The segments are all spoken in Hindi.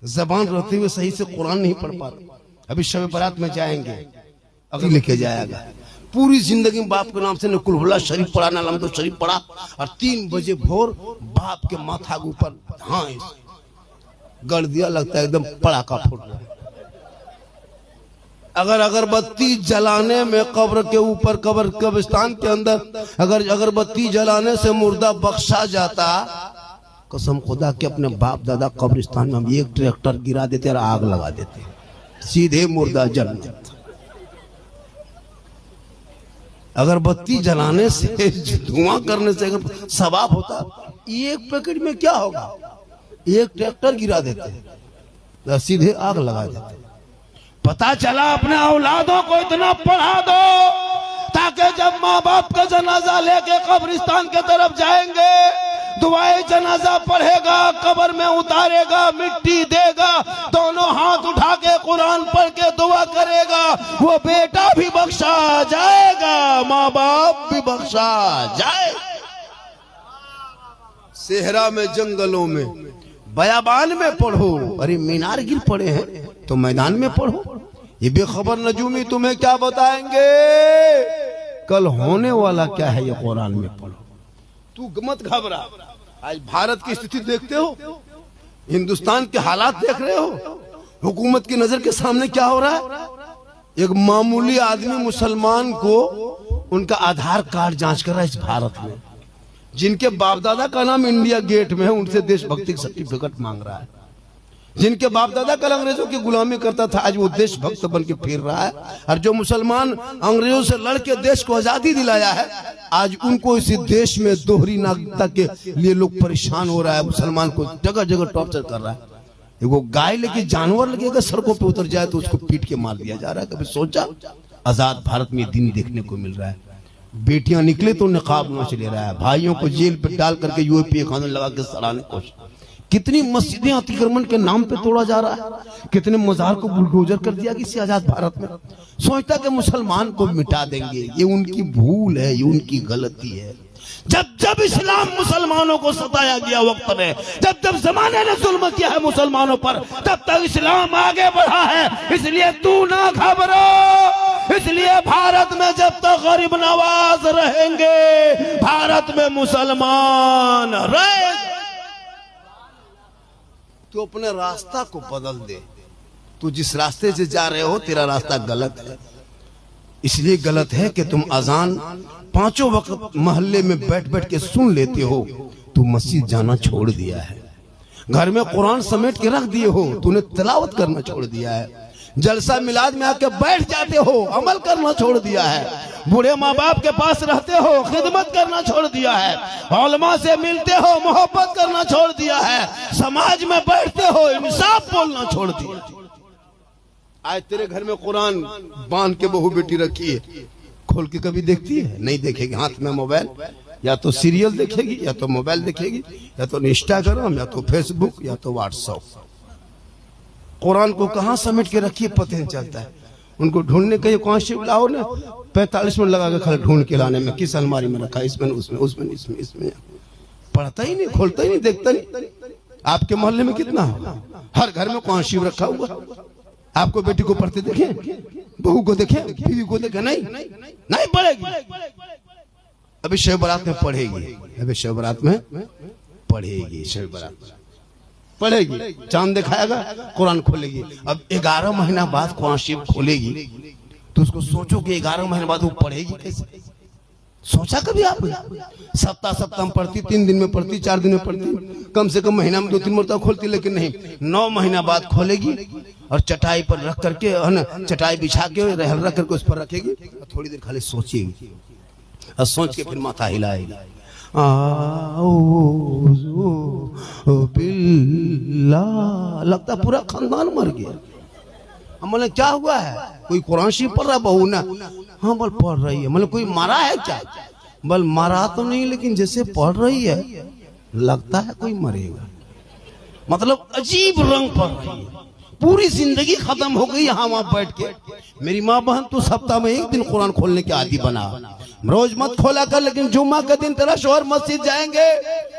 जबान रहते हुए सही से कुरान नहीं पढ़ पाते। अभी शब बारात में जाएंगे, अभी लेके जाएगा, पूरी जिंदगी बाप के नाम से न कुल शरीफ पढ़ा न लम्दो शरीफ पढ़ा, और 3 बजे भोर बाप के माथा के ऊपर हाँ गड़ दिया, लगता है एकदम पड़ाका फूट रहा है। अगर अगरबत्ती जलाने में कब्र के ऊपर कब्रिस्तान के अंदर अगर अगरबत्ती जलाने से मुर्दा बख्शा जाता, कसम खुदा के अपने बाप दादा कब्रिस्तान में हम एक ट्रैक्टर गिरा देते और आग लगा देते, सीधे मुर्दा जल जाता। अगरबत्ती जलाने से धुआं करने से अगर सवाब होता, एक पैकेट में क्या होगा, एक ट्रैक्टर गिरा देते, सीधे आग लगा देते। पता चला अपने औलादों को इतना पढ़ा दो ताकि जब माँ बाप का जनाजा लेके कब्रिस्तान के तरफ जाएंगे, दुआए जनाजा पढ़ेगा, कब्र में उतारेगा, मिट्टी देगा, दोनों हाथ उठा के कुरान पढ़ के दुआ करेगा, वो बेटा भी बख्शा जाएगा, माँ बाप भी बख्शा जाए। सेहरा में, जंगलों में, बयाबान में पढ़ो, अरे मीनार गिर पड़े हैं तो मैदान में पढ़ो। ये बेखबर नजूमी तुम्हें क्या बताएंगे, कल होने वाला क्या है ये कुरान में पढ़ो। तू मत घबरा। आज भारत की स्थिति देखते हो, हिंदुस्तान के हालात देख रहे हो, हुकूमत की नजर के सामने क्या हो रहा है। एक मामूली आदमी मुसलमान को उनका आधार कार्ड जांच कर रहा है इस भारत में, जिनके बाप दादा का नाम इंडिया गेट में है, उनसे देशभक्ति का सर्टिफिकेट मांग रहा है। जिनके बाप दादा कल अंग्रेजों की गुलामी करता था, आज वो देशभक्त बन के फिर रहा है। और जो मुसलमान अंग्रेजों से लड़ के देश को आजादी दिलाया है, आज उनको इसी देश में दोहरी नागरिकता के लिए लोग परेशान हो रहा है। मुसलमान को जगह जगह टॉर्चर कर रहा है। वो गाय लेके जानवर लेके अगर सड़कों पे उतर जाए तो उसको पीट के मार दिया जा रहा है। कभी सोचा आजाद भारत में दिन देखने को मिल रहा है। बेटियां निकले तो निकाब नोच ले रहा है, भाइयों को जेल पे डाल करके यूएपीए कानून लगा के सड़ाने की कोशिश। कितनी मस्जिदें अतिक्रमण के नाम पे तोड़ा जा रहा है, कितने मजार को बुलडोजर कर दिया किसी आजाद भारत में। सोचता कि मुसलमान को मिटा देंगे, ये उनकी भूल है, ये उनकी गलती है। जब जब इस्लाम मुसलमानों को सताया गया वक्त में, जब जब जमाने ने जुल्म किया है मुसलमानों पर, तब तक इस्लाम आगे बढ़ा है। इसलिए तू ना घबरा। इसलिए भारत में जब तक गरीब नवाज रहेंगे, भारत में मुसलमान रहे। तो अपने रास्ता को बदल दे। तू जिस रास्ते से जा रहे हो तेरा रास्ता गलत है। इसलिए गलत है कि तुम अजान 5 वक्त मोहल्ले में बैठ बैठ के सुन लेते हो, तू मस्जिद जाना छोड़ दिया है। घर में कुरान समेट के रख दिए हो, तूने तिलावत करना छोड़ दिया है। जलसा मिलाद में आके बैठ जाते हो, अमल करना छोड़ दिया है। बूढ़े माँ बाप के पास रहते हो, खिदमत करना छोड़ दिया है। उलमा से मिलते हो, मोहब्बत करना छोड़ दिया है। समाज में बैठते हो, इंसाफ बोलना छोड़ दिया। आज तेरे घर में कुरान बांध के बहू बेटी रखी है, खोल के कभी देखती है? नहीं देखेगी। हाथ में मोबाइल, या तो सीरियल देखेगी, या तो मोबाइल देखेगी, या तो इंस्टाग्राम, या तो फेसबुक, या तो व्हाट्सएप। कुरान को कहाँ समेट के रखिए पता नहीं चलता है। उनको ढूंढने का ये कौन सी लाओ ना, 45 मिनट लगा के खाली ढूंढ के लाने में, किस अलमारी में रखा, इसमें उसमें उसमें इसमें इसमें। पढ़ता ही नहीं, खोलता ही नहीं, देखता नहीं। आपके मोहल्ले में कितना है? हर घर में कुरान शरीफ रखा हुआ। आपको बेटी को पढ़ते देखे, बहू को देखे, बीवी को देखे? नहीं पढ़ेगी। अभी शब बारात में पढ़ेगी, अभी शब बारात में पढ़ेगी, शब बारात पढ़ेगी, चांद दिखाएगा, कुरान खोलेगी। अब 11 महीना बाद कुरान शरीफ खोलेगी तो उसको सोचो कि 11 महीने बाद वो पढ़ेगी कैसे? सोचा कभी आपने? सप्ताह में पढ़ती, 3 दिन में पढ़ती, 4 दिन में पढ़ती, कम से कम महीना में 2-3 मरतबा खोलती, लेकिन नहीं, 9 महीना बाद खोलेगी और चटाई पर रख करके, है ना, चटाई बिछा के रहल रख करके उस पर रखेगी और थोड़ी देर खाली सोचेगी और सोच के फिर माथा हिलाएगी। लगता पूरा खानदान मर गया। हम बोले क्या हुआ है? कोई कुरान शरीफ पढ़ रहा बहू ना? हाँ बोल पढ़ रही है। मतलब कोई मारा है क्या? बोल मारा तो नहीं, लेकिन जैसे पढ़ रही है लगता है कोई मरेगा। मतलब अजीब रंग पढ़ रही है, पूरी जिंदगी खत्म हो गई यहाँ वहां बैठ के। मेरी माँ बहन तो सप्ताह में 1 दिन कुरान खोलने के आदी बना, रोज मत खोला कर, लेकिन जुम्मा के दिन तेरा शोहर मस्जिद जाएंगे,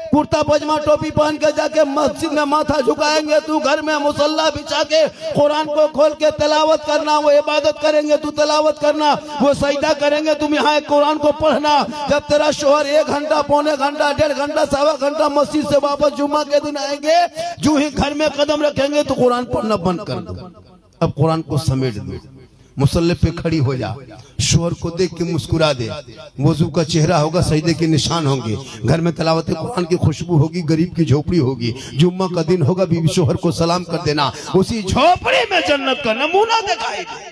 कुर्ता पजामा टोपी पहन के जाके मस्जिद में माथा झुकाएंगे, तू घर में मुसल्ला बिछा के कुरान को खोल के तिलावत करना, वो इबादत करेंगे तू तिलावत करना, वो सजदा करेंगे तुम यहाँ कुरान को पढ़ना। जब तेरा शोहर 1 घंटा, पौने घंटा, 1.5 घंटा, 1.25 घंटा मस्जिद से वापस जुम्मा के दिन आएंगे, जो ही घर में कदम रखेंगे तो कुरान पढ़ना बंद कर दो। अब कुरान को समेट दो, मुसल्ले पे खड़ी हो जा, शोहर को देख के मुस्कुरा दे, वजू का चेहरा होगा, सजदे के निशान होंगे, घर में तिलावत कुरान की खुशबू होगी, गरीब की झोपड़ी होगी, जुम्मा का दिन होगा, बीवी शोहर को सलाम कर देना, उसी झोपड़ी में जन्नत का नमूना दिखाई दे।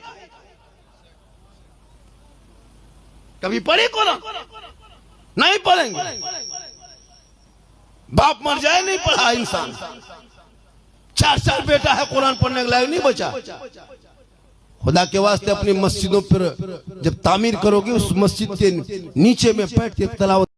कभी पढ़े कुरान? नहीं पढ़ेंगे, बाप मर जाए नहीं पढ़ा इंसान, 4 बेटा है, कुरान पढ़ने के लायक नहीं बचा। खुदा के वास्ते अपनी मस्जिदों पर जब तामीर करोगे, उस मस्जिद के नीचे में बैठ के तिलावत